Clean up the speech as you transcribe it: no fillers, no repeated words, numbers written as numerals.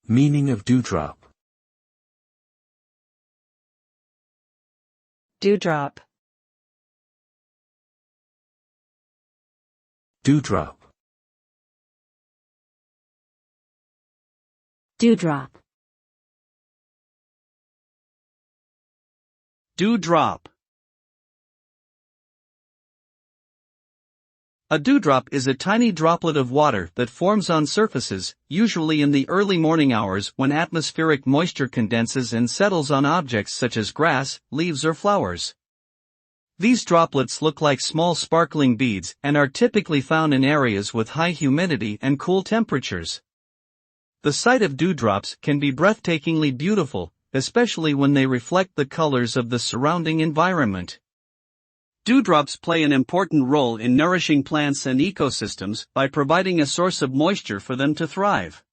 Meaning of dewdrop. Dewdrop. Dewdrop. Dewdrop. Dewdrop. A dewdrop is a tiny droplet of water that forms on surfaces, usually in the early morning hours when atmospheric moisture condenses and settles on objects such as grass, leaves or flowers. These droplets look like small sparkling beads and are typically found in areas with high humidity and cool temperatures. The sight of dewdrops can be breathtakingly beautiful, especially when they reflect the colors of the surrounding environment. Dewdrops play an important role in nourishing plants and ecosystems by providing a source of moisture for them to thrive.